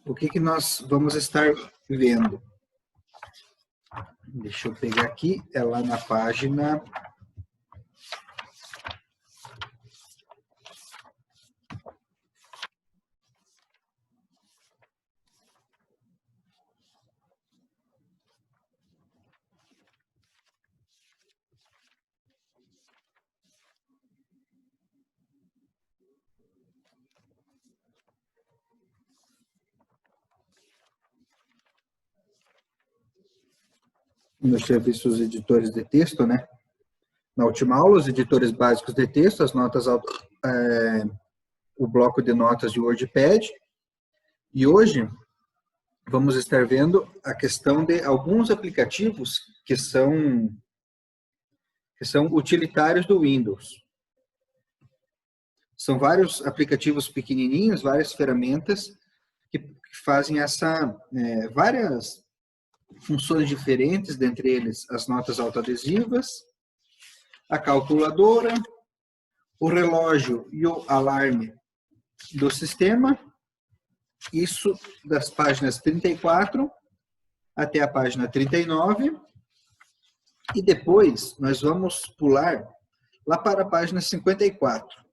o que nós vamos estar vendo? Deixa eu pegar aqui, é lá na página... Nos serviços editores de texto, né? Na última aula, os editores básicos de texto, as notas, o bloco de notas de WordPad. E hoje vamos estar vendo a questão de alguns aplicativos que são utilitários do Windows. São vários aplicativos pequenininhos, várias ferramentas que fazem várias funções diferentes, dentre eles as notas autoadesivas, a calculadora, o relógio e o alarme do sistema, isso das páginas 34 até a página 39, e depois nós vamos pular lá para a página 54.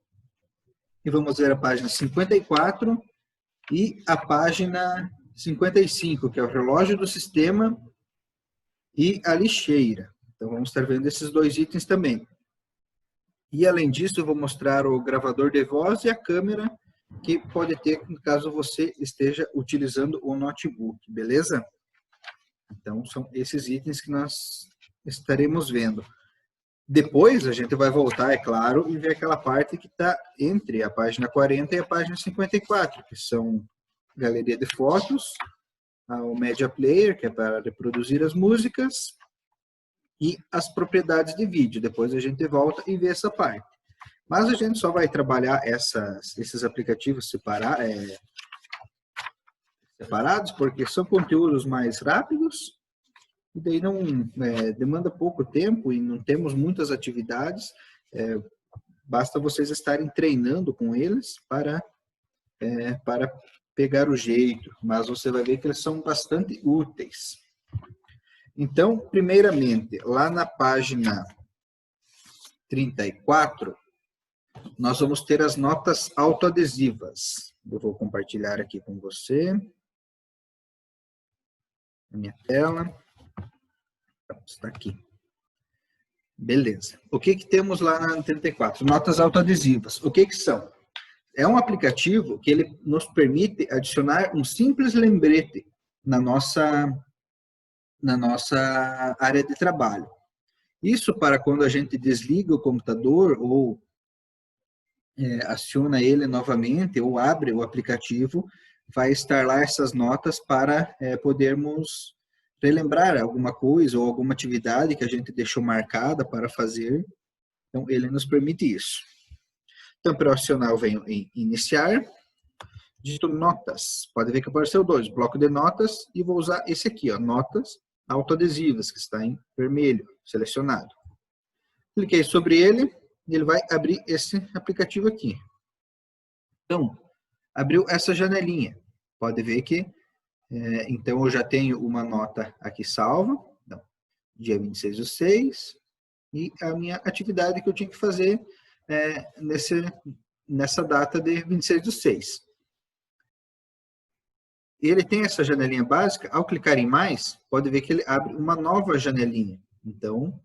E vamos ver a página 54 e a página 55, que é o relógio do sistema e a lixeira. Então, vamos estar vendo esses dois itens também. E, além disso, eu vou mostrar o gravador de voz e a câmera que pode ter, caso você esteja utilizando o notebook, beleza? Então, são esses itens que nós estaremos vendo. Depois, a gente vai voltar, é claro, e ver aquela parte que está entre a página 40 e a página 54, que são galeria de fotos, o Media Player, que é para reproduzir as músicas, e as propriedades de vídeo. Depois a gente volta e vê essa parte. Mas a gente só vai trabalhar esses aplicativos separados, porque são conteúdos mais rápidos, e daí não demanda pouco tempo e não temos muitas atividades. Basta vocês estarem treinando com eles para pegar o jeito, mas você vai ver que eles são bastante úteis. Então, primeiramente, lá na página 34, nós vamos ter as notas autoadesivas. Eu vou compartilhar aqui com você a minha tela. Está aqui. Beleza. O que temos lá na 34? Notas autoadesivas. O que são? É um aplicativo que ele nos permite adicionar um simples lembrete na nossa área de trabalho. Isso para quando a gente desliga o computador ou aciona ele novamente ou abre o aplicativo, vai estar lá essas notas para podermos relembrar alguma coisa ou alguma atividade que a gente deixou marcada para fazer. Então, ele nos permite isso. Então, para acionar, eu venho em iniciar, digito notas. Pode ver que apareceu dois, bloco de notas, e vou usar esse aqui, ó, notas autoadesivas, que está em vermelho, selecionado. Cliquei sobre ele, e ele vai abrir esse aplicativo aqui. Então, abriu essa janelinha. Pode ver que então, eu já tenho uma nota aqui salva, então, dia 26/6, e a minha atividade que eu tinha que fazer nessa data de 26/6. Ele tem essa janelinha básica, ao clicar em mais, pode ver que ele abre uma nova janelinha. Então,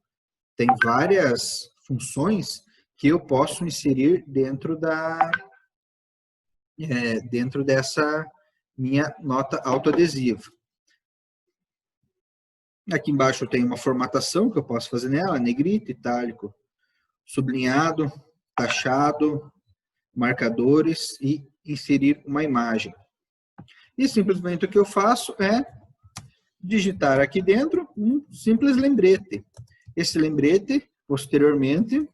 tem várias funções que eu posso inserir dentro dessa minha nota autoadesiva. Aqui embaixo tem uma formatação que eu posso fazer nela, negrito, itálico, sublinhado, taxado, marcadores e inserir uma imagem. E simplesmente o que eu faço é digitar aqui dentro um simples lembrete. Esse lembrete, posteriormente,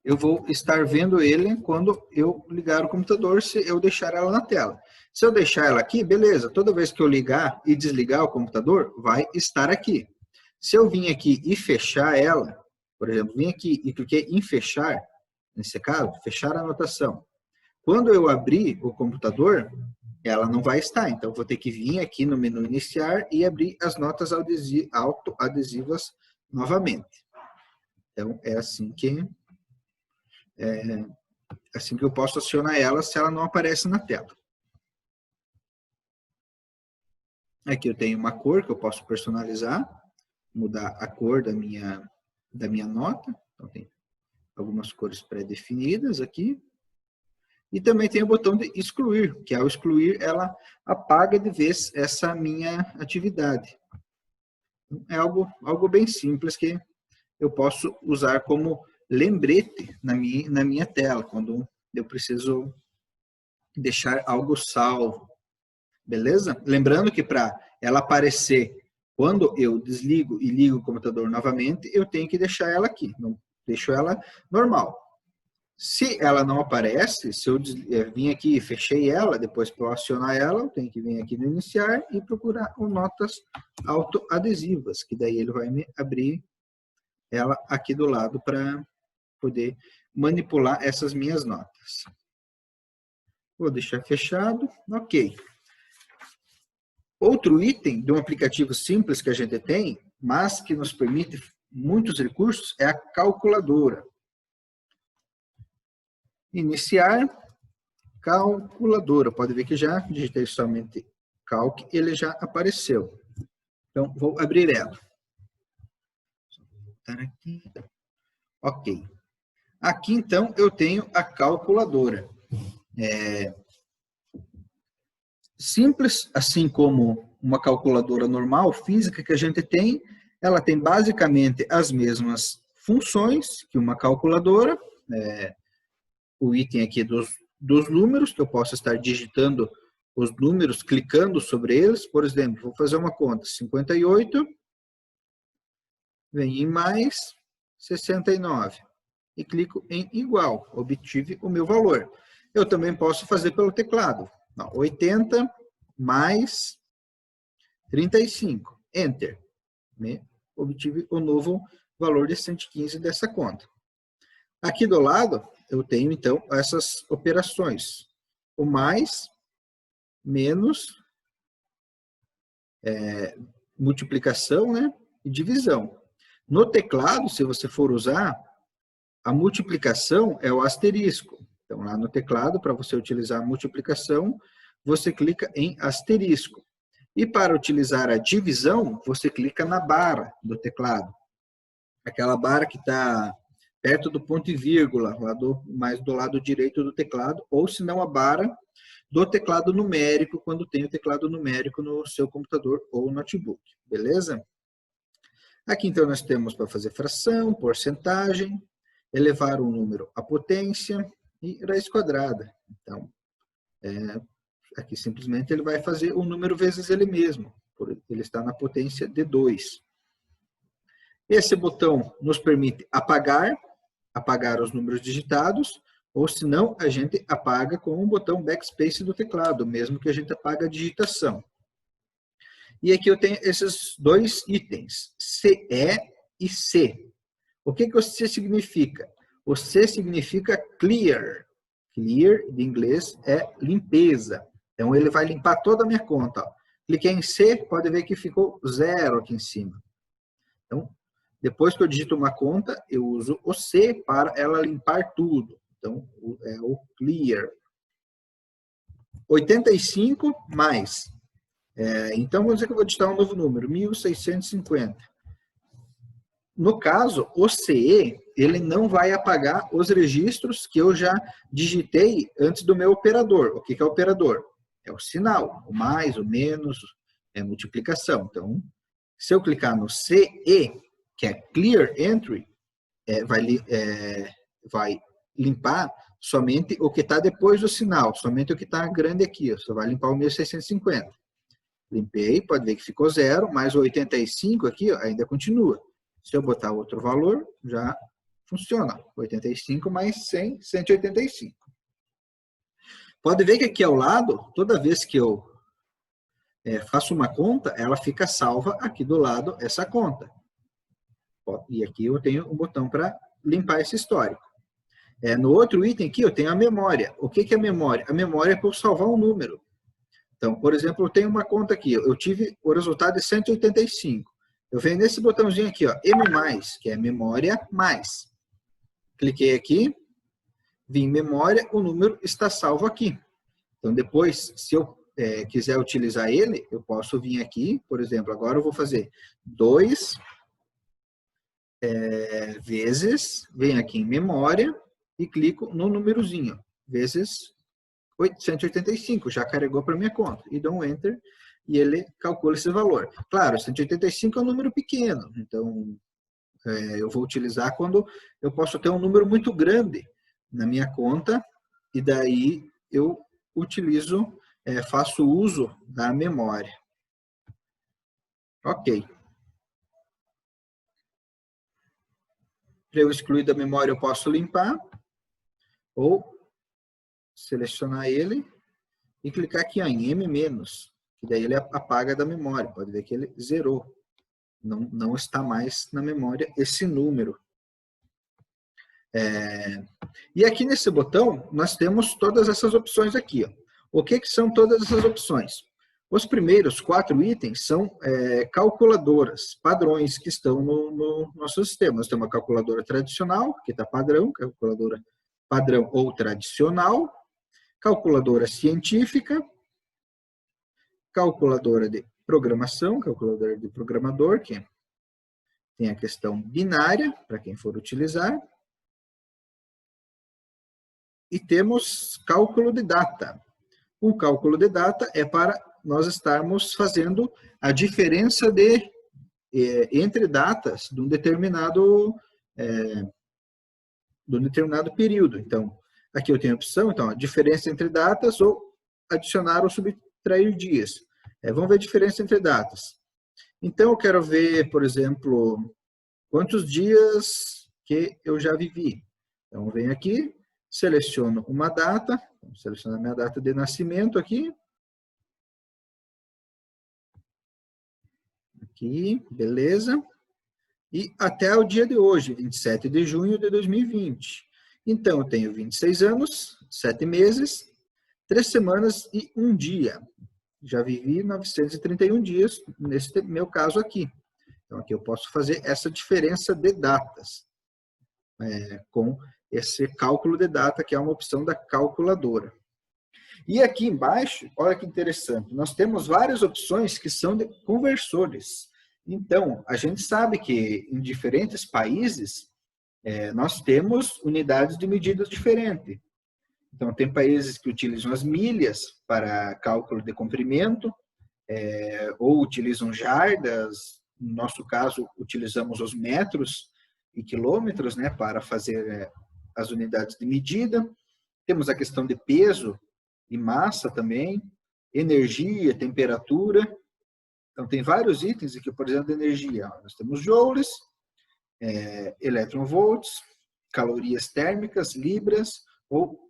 eu vou estar vendo ele quando eu ligar o computador, se eu deixar ela na tela. Se eu deixar ela aqui, beleza, toda vez que eu ligar e desligar o computador, vai estar aqui. Se eu vim aqui e fechar ela, por exemplo, vim aqui e cliquei em fechar, nesse caso, fechar a anotação, Quando eu abrir o computador, ela não vai estar. Então, vou ter que vir aqui no menu iniciar e abrir as notas autoadesivas novamente. Então, é assim que eu posso acionar ela se ela não aparece na tela. Aqui eu tenho uma cor que eu posso personalizar, mudar a cor da minha nota. Então, tem algumas cores pré-definidas aqui. E também tem o botão de excluir, que ao excluir, ela apaga de vez essa minha atividade. É algo bem simples que eu posso usar como lembrete na minha tela, quando eu preciso deixar algo salvo. Beleza? Lembrando que para ela aparecer quando eu desligo e ligo o computador novamente, eu tenho que deixar ela aqui. Não deixo ela normal. Se ela não aparece, se eu vim aqui e fechei ela, depois para eu acionar ela, eu tenho que vir aqui no iniciar e procurar o notas autoadesivas, que daí ele vai me abrir ela aqui do lado para poder manipular essas minhas notas. Vou deixar fechado, ok. Outro item de um aplicativo simples que a gente tem, mas que nos permite muitos recursos, é a calculadora. Iniciar, calculadora. Pode ver que já digitei somente calc, ele já apareceu. Então, vou abrir ela. Vou voltar aqui. Ok. Aqui, então, eu tenho a calculadora. Simples, assim como uma calculadora normal, física, que a gente tem. Ela tem basicamente as mesmas funções que uma calculadora. O item aqui dos números, que eu posso estar digitando os números, clicando sobre eles. Por exemplo, vou fazer uma conta, 58, vem em mais 69, e clico em igual, obtive o meu valor. Eu também posso fazer pelo teclado, 80 mais 35, Enter, obtive o novo valor de 115 dessa conta. Aqui do lado, eu tenho, então, essas operações. O mais, menos, multiplicação, né? E divisão. No teclado, se você for usar, a multiplicação é o asterisco. Então, lá no teclado, para você utilizar a multiplicação, você clica em asterisco. E para utilizar a divisão, você clica na barra do teclado. Aquela barra que está perto do ponto e vírgula, mais do lado direito do teclado, ou se não a barra do teclado numérico, quando tem o teclado numérico no seu computador ou notebook, beleza? Aqui então nós temos para fazer fração, porcentagem, elevar um número à potência e raiz quadrada. Então, aqui simplesmente ele vai fazer o número vezes ele mesmo, ele está na potência de 2. Esse botão nos permite apagar os números digitados, ou se não, a gente apaga com o botão backspace do teclado, mesmo que a gente apague a digitação. E aqui eu tenho esses dois itens, CE e C. O que o C significa? O C significa clear. Clear, de inglês, é limpeza. Então, ele vai limpar toda a minha conta. Cliquei em C, pode ver que ficou 0 aqui em cima. Então, depois que eu digito uma conta, eu uso o C para ela limpar tudo. Então, é o clear. 85 mais. Então, vamos dizer que eu vou digitar um novo número, 1650. No caso, o CE, ele não vai apagar os registros que eu já digitei antes do meu operador. O que é o operador? É o sinal, o mais, o menos, é multiplicação. Então, se eu clicar no CE, que é Clear Entry, vai limpar somente o que está depois do sinal, somente o que está grande aqui, só vai limpar o 1650. Limpei, pode ver que ficou 0, mas o 85 aqui ainda continua. Se eu botar outro valor, já funciona. 85 mais 100, 185. Pode ver que aqui ao lado, toda vez que eu faço uma conta, ela fica salva aqui do lado, essa conta. E aqui eu tenho um botão para limpar esse histórico. No outro item aqui, eu tenho a memória. O que é a memória? A memória é para eu salvar um número. Então, por exemplo, eu tenho uma conta aqui, eu tive o resultado de 185. Eu venho nesse botãozinho aqui, ó, M+, que é memória mais. Cliquei aqui, vim em memória, o número está salvo aqui. Então, depois, se eu quiser utilizar ele, eu posso vir aqui, por exemplo, agora eu vou fazer 2 vezes, venho aqui em memória e clico no númerozinho, vezes 185, já carregou para minha conta. E dou um Enter e ele calcula esse valor. Claro, 185 é um número pequeno, então eu vou utilizar quando eu posso ter um número muito grande na minha conta e daí eu utilizo, faço uso da memória. Ok. Para eu excluir da memória, eu posso limpar ou selecionar ele e clicar aqui ó, em M-, que daí ele apaga da memória. Pode ver que ele zerou. Não está mais na memória esse número. E aqui nesse botão, nós temos todas essas opções aqui. Ó. O que são todas essas opções? Os primeiros 4 itens são calculadoras, padrões que estão no nosso sistema. Nós temos a calculadora tradicional, que está padrão, calculadora padrão ou tradicional, calculadora científica, calculadora de programação, calculadora de programador, que tem a questão binária, para quem for utilizar. E temos cálculo de data. O cálculo de data é para nós estarmos fazendo a diferença entre datas de um determinado período. Então, aqui eu tenho a opção, então, a diferença entre datas ou adicionar ou subtrair dias. Vamos ver a diferença entre datas. Então, eu quero ver, por exemplo, quantos dias que eu já vivi. Então, eu venho aqui, seleciono uma data, vou selecionar minha data de nascimento aqui. Aqui, beleza. E até o dia de hoje, 27 de junho de 2020. Então, eu tenho 26 anos, 7 meses, 3 semanas e 1 dia. Já vivi 931 dias, nesse meu caso aqui. Então, aqui eu posso fazer essa diferença de datas, com esse cálculo de data, que é uma opção da calculadora. E aqui embaixo, olha que interessante, nós temos várias opções que são de conversores. Então, a gente sabe que em diferentes países, nós temos unidades de medidas diferentes. Então, tem países que utilizam as milhas para cálculo de comprimento, ou utilizam jardas. No nosso caso, utilizamos os metros e quilômetros, né, para fazer as unidades de medida. Temos a questão de peso e massa também, energia, temperatura. Então, tem vários itens aqui, por exemplo, de energia. Nós temos joules, eletronvolts, calorias térmicas, libras ou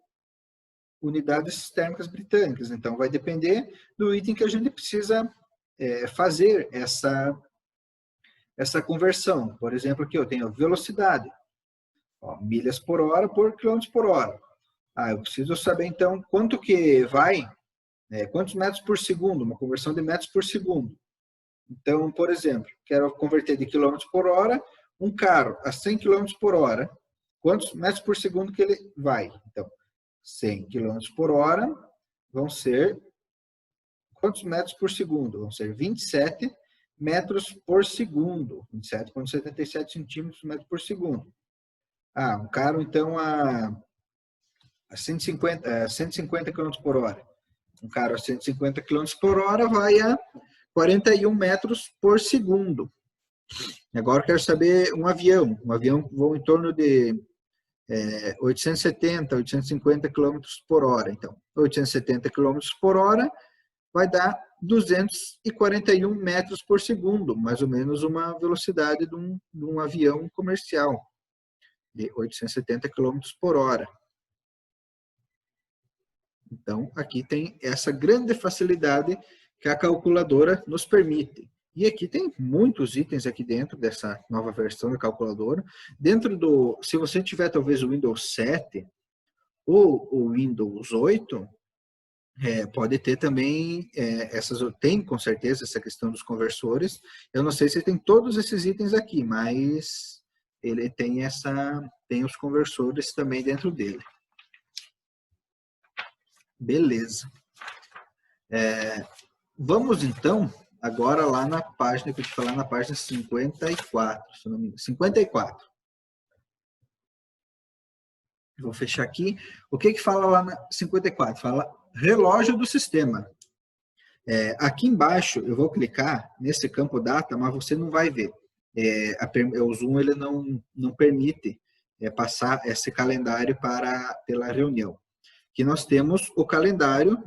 unidades térmicas britânicas. Então, vai depender do item que a gente precisa fazer essa conversão. Por exemplo, aqui eu tenho velocidade, milhas por hora por quilômetros por hora. Eu preciso saber, então, quanto que vai, quantos metros por segundo, uma conversão de metros por segundo. Então, por exemplo, quero converter de quilômetros por hora, um carro a 100 km por hora, quantos metros por segundo que ele vai? Então, 100 km por hora vão ser, quantos metros por segundo? Vão ser 27 metros por segundo, 27,77 centímetros metro por segundo. Um carro, então, a 150 km por hora. Um carro a 150 km por hora vai a 41 metros por segundo. Agora eu quero saber um avião. Um avião voa em torno de 870, 850 km por hora. Então, 870 km por hora vai dar 241 metros por segundo, mais ou menos uma velocidade de um avião comercial, de 870 km por hora. Então, aqui tem essa grande facilidade que a calculadora nos permite. E aqui tem muitos itens aqui dentro dessa nova versão da calculadora. Se você tiver talvez o Windows 7 ou o Windows 8, pode ter também, tem com certeza essa questão dos conversores. Eu não sei se tem todos esses itens aqui, mas ele tem os conversores também dentro dele. Beleza. Vamos então agora lá na página que eu te falar, na página 54, se não me engano, 54. Vou fechar aqui. O que fala lá na 54? Fala relógio do sistema. Aqui embaixo eu vou clicar nesse campo data, mas você não vai ver. O Zoom ele não permite passar esse calendário pela reunião. Aqui nós temos o calendário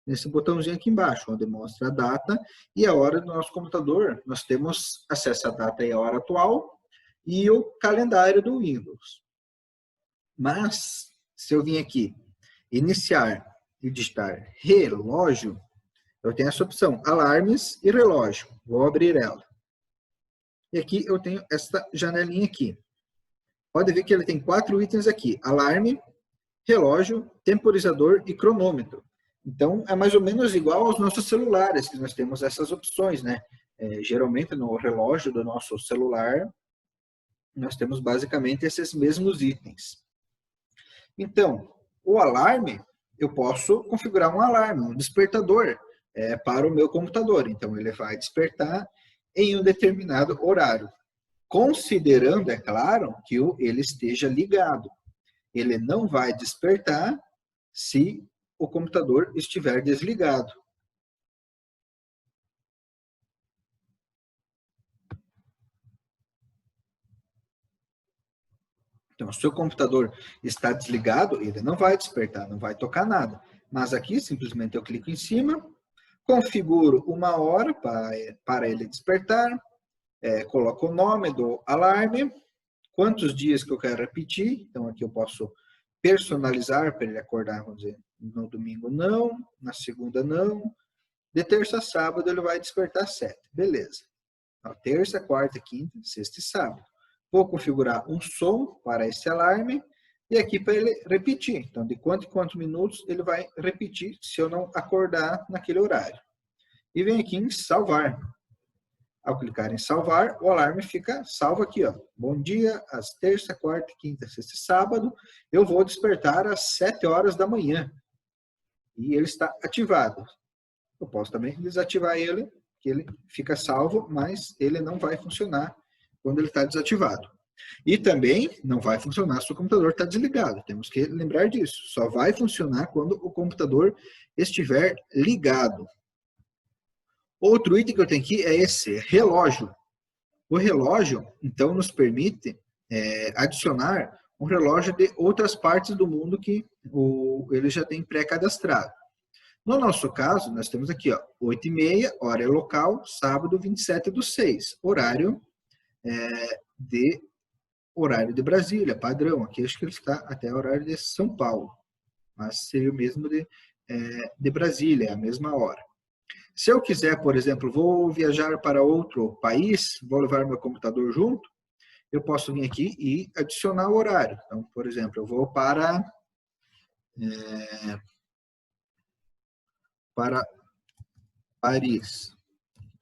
nesse botãozinho aqui embaixo, onde mostra a data e a hora do nosso computador. Nós temos acesso à data e a hora atual e o calendário do Windows. Mas, se eu vim aqui, iniciar e digitar relógio, eu tenho essa opção, alarmes e relógio. Vou abrir ela. E aqui eu tenho essa janelinha aqui. Pode ver que ele tem 4 itens aqui, alarme, relógio, temporizador e cronômetro. Então, é mais ou menos igual aos nossos celulares, que nós temos essas opções, né? Geralmente, no relógio do nosso celular, nós temos basicamente esses mesmos itens. Então, o alarme, eu posso configurar um alarme, um despertador para o meu computador. Então, ele vai despertar em um determinado horário, considerando, é claro, que ele esteja ligado. Ele não vai despertar se o computador estiver desligado. Então, se o computador está desligado, ele não vai despertar, não vai tocar nada. Mas aqui, simplesmente, eu clico em cima, configuro uma hora para ele despertar, coloco o nome do alarme, quantos dias que eu quero repetir. Então, aqui eu posso personalizar para ele acordar, vamos dizer, no domingo não, na segunda não, de terça a sábado ele vai despertar 7. Beleza. Então, terça, quarta, quinta, sexta e sábado. Vou configurar um som para esse alarme e aqui para ele repetir. Então, de quanto em quantos minutos ele vai repetir se eu não acordar naquele horário. E vem aqui em salvar. Ao clicar em salvar, o alarme fica salvo aqui, ó. Bom dia, às terça, quarta, quinta, sexta e sábado, eu vou despertar às 7 horas da manhã. E ele está ativado. Eu posso também desativar ele, que ele fica salvo, mas ele não vai funcionar quando ele está desativado. E também não vai funcionar se o computador está desligado. Temos que lembrar disso. Só vai funcionar quando o computador estiver ligado. Outro item que eu tenho aqui é esse, relógio. O relógio, então, nos permite adicionar um relógio de outras partes do mundo que ele já tem pré-cadastrado. No nosso caso, nós temos aqui, ó, 8h30, hora local, sábado 27/6, horário de Brasília, padrão. Aqui acho que ele está até horário de São Paulo, mas seria o mesmo de Brasília, é a mesma hora. Se eu quiser, por exemplo, vou viajar para outro país, vou levar meu computador junto, eu posso vir aqui e adicionar o horário. Então, por exemplo, eu vou para Paris.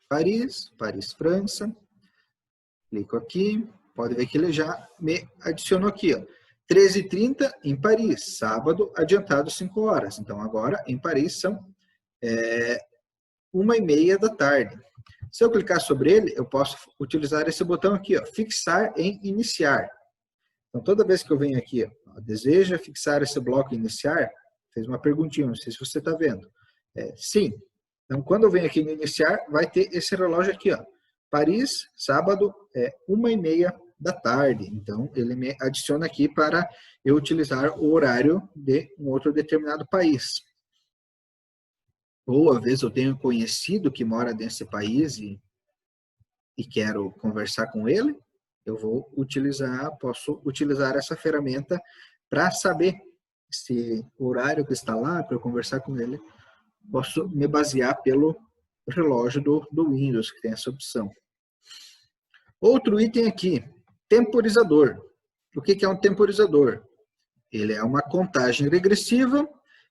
Paris, França. Clico aqui, pode ver que ele já me adicionou aqui, ó. 13h30 em Paris, sábado, adiantado 5 horas. Então, agora, em Paris, são 1h30 da tarde. Se eu clicar sobre ele, eu posso utilizar esse botão aqui, ó, fixar em iniciar. Então, toda vez que eu venho aqui, ó, deseja fixar esse bloco iniciar, fez uma perguntinha, não sei se você está vendo. Sim. Então, quando eu venho aqui no iniciar, vai ter esse relógio aqui, ó. Paris, sábado, 1h30 da tarde. Então, ele me adiciona aqui para eu utilizar o horário de um outro determinado país. Ou, às vezes, eu tenho conhecido que mora nesse país e quero conversar com ele, eu posso utilizar essa ferramenta para saber se o horário que está lá, para eu conversar com ele, posso me basear pelo relógio do Windows, que tem essa opção. Outro item aqui, temporizador. O que é um temporizador? Ele é uma contagem regressiva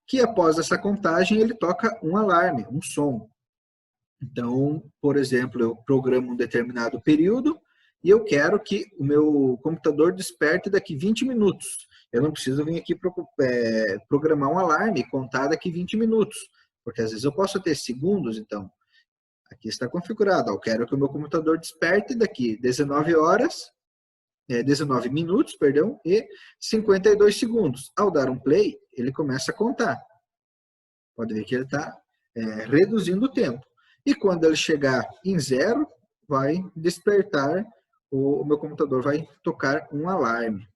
que, após essa contagem, ele toca um alarme, um som. Então, por exemplo, eu programo um determinado período e eu quero que o meu computador desperte daqui 20 minutos. Eu não preciso vir aqui programar um alarme e contar daqui 20 minutos, porque às vezes eu posso ter segundos. Então, aqui está configurado. Eu quero que o meu computador desperte daqui 19 minutos, e 52 segundos. Ao dar um play, ele começa a contar. Pode ver que ele está reduzindo o tempo. E quando ele chegar em 0, vai despertar, o meu computador vai tocar um alarme.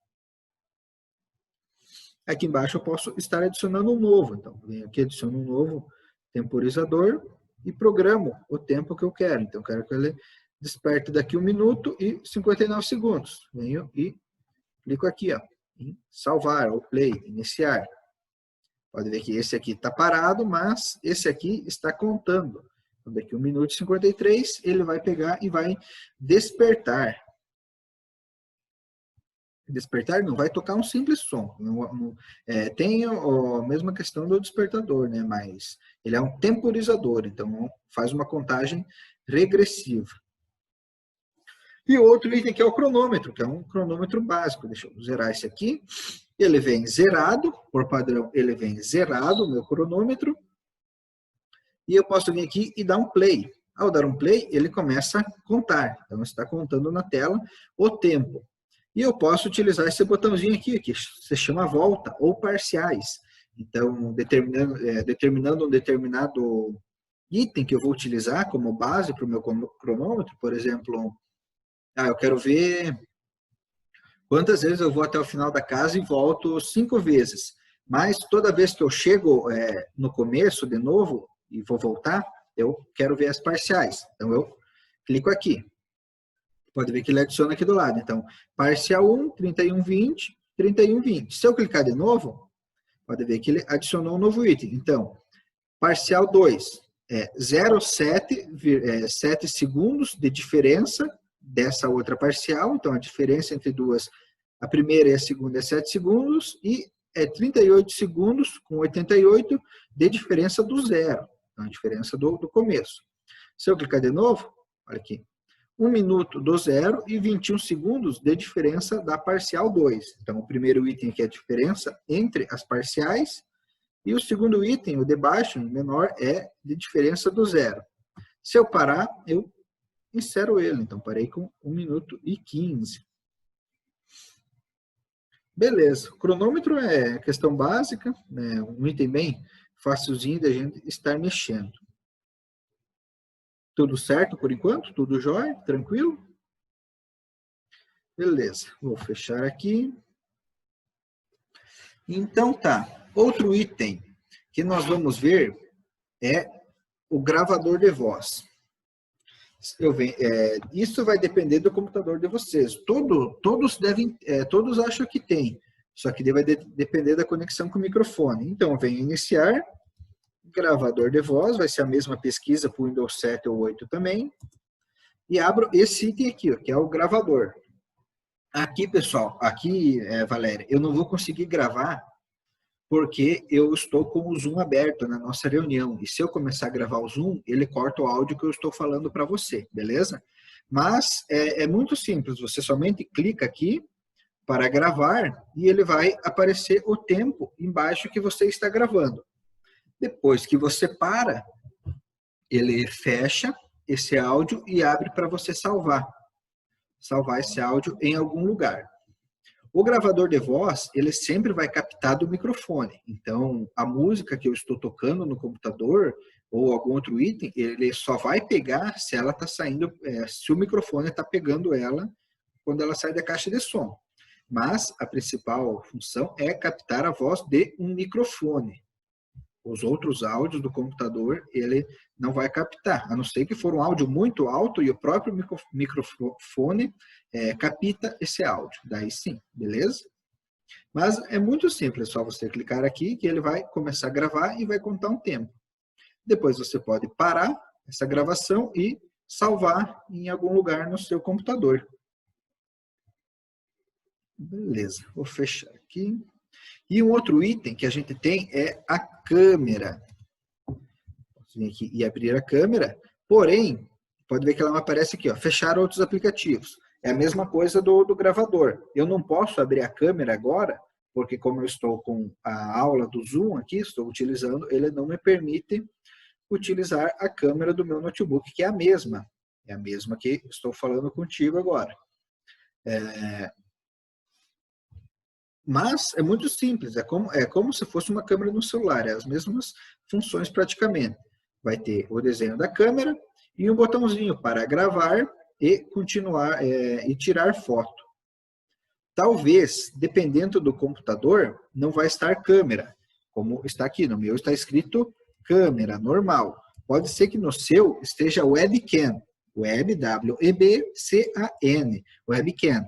Aqui embaixo eu posso estar adicionando um novo. Então, venho aqui, adiciono um novo temporizador e programo o tempo que eu quero. Então, eu quero que ele desperte daqui 1 minuto e 59 segundos. Venho e clico aqui, ó, em salvar ou play, iniciar. Pode ver que esse aqui está parado, mas esse aqui está contando. Então, daqui 1 minuto e 53, ele vai pegar e vai despertar. Despertar não vai tocar um simples som. Tem a mesma questão do despertador, né? Mas ele é um temporizador, então faz uma contagem regressiva. E outro item que é o cronômetro, que é um cronômetro básico. Deixa eu zerar esse aqui. Ele vem zerado, por padrão, ele vem zerado, o meu cronômetro. E eu posso vir aqui e dar um play. Ao dar um play, ele começa a contar. Então, está contando na tela o tempo. E eu posso utilizar esse botãozinho aqui, que se chama volta, ou parciais. Então, determinando um determinado item que eu vou utilizar como base para o meu cronômetro, por exemplo, eu quero ver quantas vezes eu vou até o final da casa e volto 5 vezes. Mas toda vez que eu chego no começo de novo e vou voltar, eu quero ver as parciais. Então, eu clico aqui. Pode ver que ele adiciona aqui do lado. Então, parcial 1, 31,20, 31,20. Se eu clicar de novo, pode ver que ele adicionou um novo item. Então, parcial 2 é 0,7 segundos de diferença dessa outra parcial. Então, a diferença entre duas, a primeira e a segunda é 7 segundos e é 38 segundos com 88 de diferença do zero. Então, a diferença do começo. Se eu clicar de novo, olha aqui. 1 minuto do zero e 21 segundos de diferença da parcial 2. Então, o primeiro item aqui é a diferença entre as parciais. E o segundo item, o de baixo, menor, é de diferença do zero. Se eu parar, eu insero ele. Então, parei com 1 minuto e 15. Beleza. O cronômetro é questão básica, né? Um item bem facilzinho da gente estar mexendo. Tudo certo por enquanto? Tudo jóia? Tranquilo? Beleza. Vou fechar aqui. Então tá. Outro item que nós vamos ver é o gravador de voz. Isso vai depender do computador de vocês. Todos acham que tem, só que vai depender da conexão com o microfone. Então, vem iniciar, gravador de voz, vai ser a mesma pesquisa para o Windows 7 ou 8 também. E abro esse item aqui, ó, que é o gravador. Aqui, pessoal, Valéria, eu não vou conseguir gravar porque eu estou com o Zoom aberto na nossa reunião. E se eu começar a gravar o Zoom, ele corta o áudio que eu estou falando para você, beleza? Mas é muito simples, você somente clica aqui para gravar e ele vai aparecer o tempo embaixo que você está gravando. Depois que você para, ele fecha esse áudio e abre para você salvar esse áudio em algum lugar. O gravador de voz, ele sempre vai captar do microfone. Então, a música que eu estou tocando no computador ou algum outro item, ele só vai pegar se ela está saindo, se o microfone está pegando ela quando ela sai da caixa de som. Mas a principal função é captar a voz de um microfone. Os outros áudios do computador, ele não vai captar, a não ser que for um áudio muito alto e o próprio microfone capta esse áudio. Daí sim, beleza? Mas é muito simples, é só você clicar aqui que ele vai começar a gravar e vai contar um tempo. Depois você pode parar essa gravação e salvar em algum lugar no seu computador. Beleza, vou fechar aqui. E um outro item que a gente tem é a câmera. Posso vir aqui e abrir a câmera, porém, pode ver que ela não aparece aqui, ó, fechar outros aplicativos. É a mesma coisa do gravador. Eu não posso abrir a câmera agora, porque como eu estou com a aula do Zoom aqui, estou utilizando, ele não me permite utilizar a câmera do meu notebook, que é a mesma. É a mesma que estou falando contigo agora. Mas é muito simples, é como se fosse uma câmera no celular, é as mesmas funções praticamente. Vai ter o desenho da câmera e um botãozinho para gravar e continuar e tirar foto. Talvez, dependendo do computador, não vai estar câmera, como está aqui. No meu está escrito câmera, normal. Pode ser que no seu esteja webcam, web, W-E-B-C-A-N, webcam.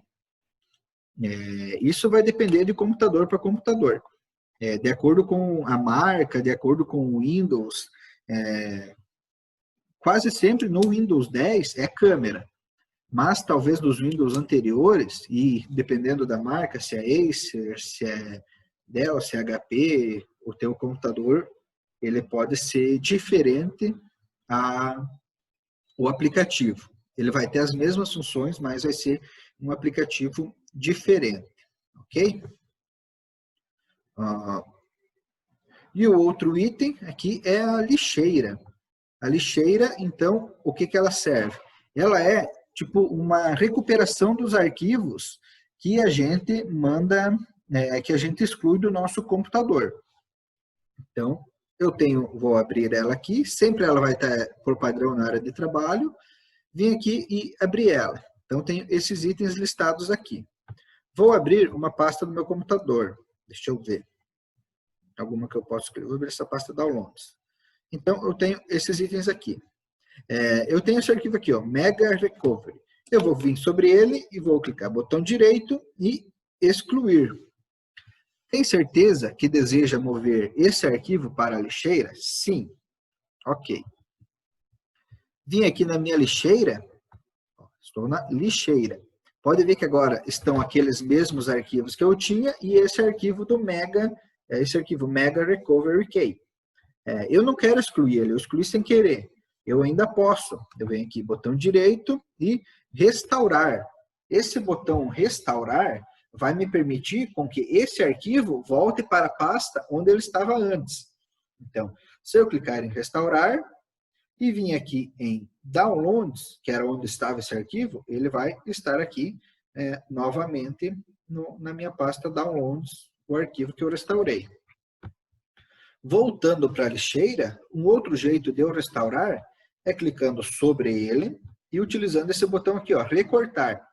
Isso vai depender de computador para computador. De acordo com a marca, de acordo com o Windows, quase sempre no Windows 10 é câmera. Mas talvez nos Windows anteriores, e dependendo da marca, se é Acer, se é Dell, se é HP, o teu computador, ele pode ser diferente o aplicativo. Ele vai ter as mesmas funções, mas vai ser um aplicativo diferente, ok? E o outro item aqui é a lixeira. A lixeira, então, o que ela serve? Ela é tipo uma recuperação dos arquivos que a gente manda, que a gente exclui do nosso computador. Então, vou abrir ela aqui, sempre ela vai estar por padrão na área de trabalho, vim aqui e abrir ela. Então, tenho esses itens listados aqui. Vou abrir uma pasta do meu computador, deixa eu ver, alguma que eu posso escrever, vou abrir essa pasta Downloads. Então, eu tenho esses itens aqui. Eu tenho esse arquivo aqui, ó, Mega Recovery. Eu vou vir sobre ele e vou clicar botão direito e excluir. Tem certeza que deseja mover esse arquivo para a lixeira? Sim. Ok. Vim aqui na minha lixeira. Estou na lixeira. Pode ver que agora estão aqueles mesmos arquivos que eu tinha e esse arquivo do Mega, esse arquivo Mega Recovery Key. Eu não quero excluir ele, eu excluí sem querer. Eu ainda posso. Eu venho aqui, botão direito e restaurar. Esse botão restaurar vai me permitir com que esse arquivo volte para a pasta onde ele estava antes. Então, se eu clicar em restaurar e vir aqui em Downloads, que era onde estava esse arquivo, ele vai estar aqui novamente na minha pasta Downloads, o arquivo que eu restaurei. Voltando para a lixeira, um outro jeito de eu restaurar é clicando sobre ele e utilizando esse botão aqui, ó, recortar.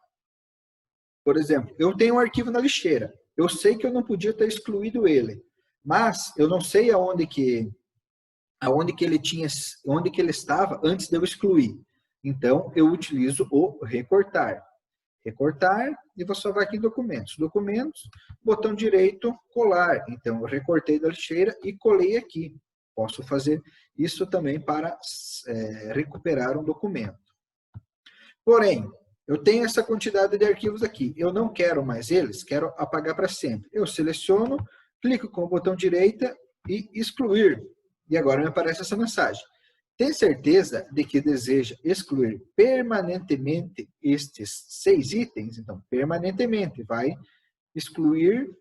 Por exemplo, eu tenho um arquivo na lixeira. Eu sei que eu não podia ter excluído ele, mas eu não sei aonde que ele estava antes de eu excluir. Então, eu utilizo o recortar. Recortar e vou salvar aqui em documentos. Documentos, botão direito, colar. Então, eu recortei da lixeira e colei aqui. Posso fazer isso também para recuperar um documento. Porém, eu tenho essa quantidade de arquivos aqui. Eu não quero mais eles, quero apagar para sempre. Eu seleciono, clico com o botão direito e excluir. E agora me aparece essa mensagem. Tem certeza de que deseja excluir permanentemente estes 6 itens? Então, permanentemente, vai excluir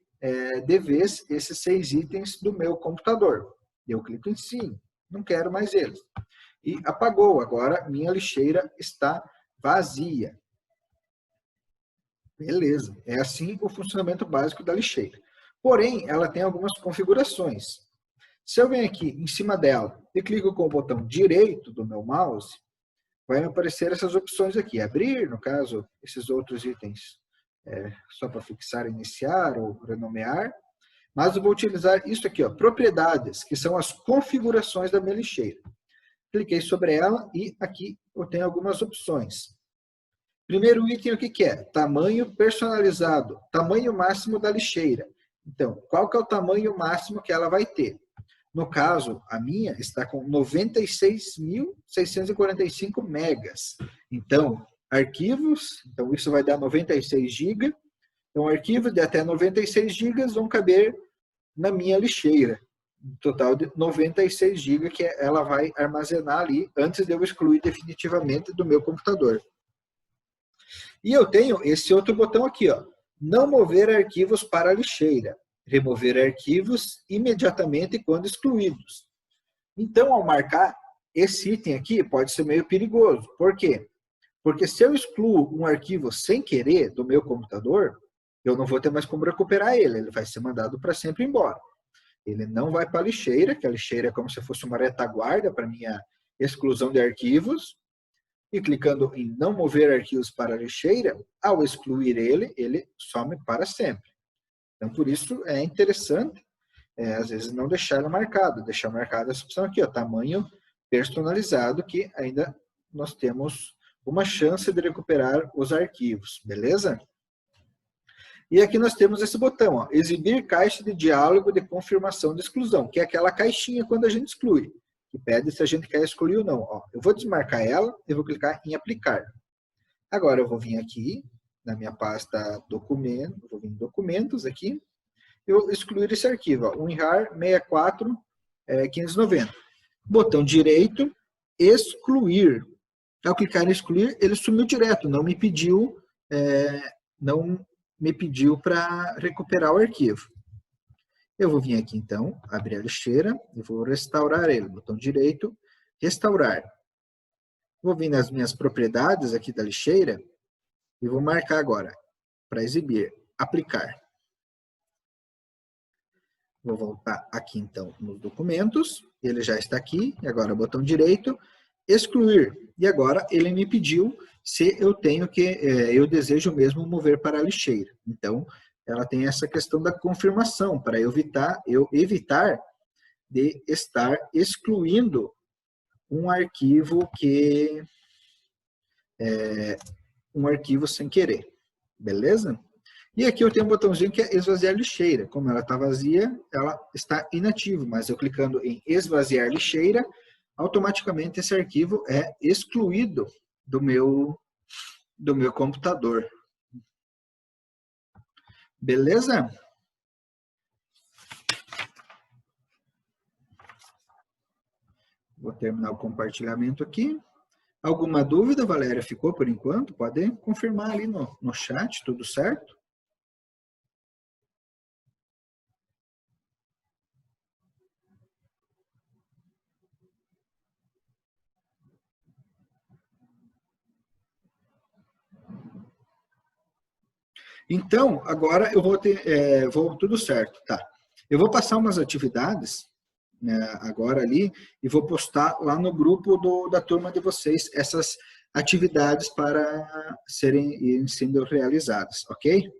de vez esses 6 itens do meu computador. Eu clico em sim, não quero mais eles. E apagou, agora minha lixeira está vazia. Beleza, é assim o funcionamento básico da lixeira. Porém, ela tem algumas configurações. Se eu venho aqui em cima dela e clico com o botão direito do meu mouse, vai me aparecer essas opções aqui. Abrir, no caso, esses outros itens só para fixar, iniciar ou renomear. Mas eu vou utilizar isso aqui, ó, propriedades, que são as configurações da minha lixeira. Cliquei sobre ela e aqui eu tenho algumas opções. Primeiro item, o que é? Tamanho personalizado, tamanho máximo da lixeira. Então, qual que é o tamanho máximo que ela vai ter? No caso, a minha está com 96.645 megas. Então, arquivos, então isso vai dar 96 GB. Então, arquivos de até 96 GB vão caber na minha lixeira. Um total de 96 GB que ela vai armazenar ali antes de eu excluir definitivamente do meu computador. E eu tenho esse outro botão aqui, ó, não mover arquivos para a lixeira, remover arquivos imediatamente quando excluídos. Então, ao marcar esse item aqui, pode ser meio perigoso. Por quê? Porque se eu excluo um arquivo sem querer do meu computador, eu não vou ter mais como recuperar ele, ele vai ser mandado para sempre embora. Ele não vai para a lixeira, que a lixeira é como se fosse uma retaguarda para minha exclusão de arquivos. E clicando em não mover arquivos para a lixeira, ao excluir ele, ele some para sempre. Então, por isso é interessante, às vezes, não deixar marcado. Deixar marcado essa opção aqui, ó, tamanho personalizado, que ainda nós temos uma chance de recuperar os arquivos, beleza? E aqui nós temos esse botão, ó, exibir caixa de diálogo de confirmação de exclusão, que é aquela caixinha quando a gente exclui, que pede se a gente quer excluir ou não. Ó, eu vou desmarcar ela e vou clicar em aplicar. Agora eu vou vir aqui na minha pasta documento, vou vir em documentos aqui, eu vou excluir esse arquivo, ó, WinRAR 64.590. Botão direito, excluir. Ao clicar em excluir, ele sumiu direto, não me pediu para recuperar o arquivo. Eu vou vir aqui então, abrir a lixeira e vou restaurar ele. Botão direito, restaurar. Vou vir nas minhas propriedades aqui da lixeira e vou marcar agora, para exibir, aplicar. Vou voltar aqui então nos documentos, ele já está aqui, e agora botão direito, excluir. E agora ele me pediu se eu tenho eu desejo mesmo mover para a lixeira. Então, ela tem essa questão da confirmação, para eu evitar de estar excluindo um arquivo um arquivo sem querer, beleza? E aqui eu tenho um botãozinho que é esvaziar lixeira. Como ela está vazia, ela está inativa, mas eu clicando em esvaziar lixeira, automaticamente esse arquivo é excluído do meu computador. Beleza? Vou terminar o compartilhamento aqui. Alguma dúvida, Valéria? Ficou por enquanto? Pode confirmar ali no chat, tudo certo? Então, agora eu vou tudo certo, tá? Eu vou passar umas atividades, né, agora ali, e vou postar lá no grupo da turma de vocês essas atividades para serem sendo realizadas, ok?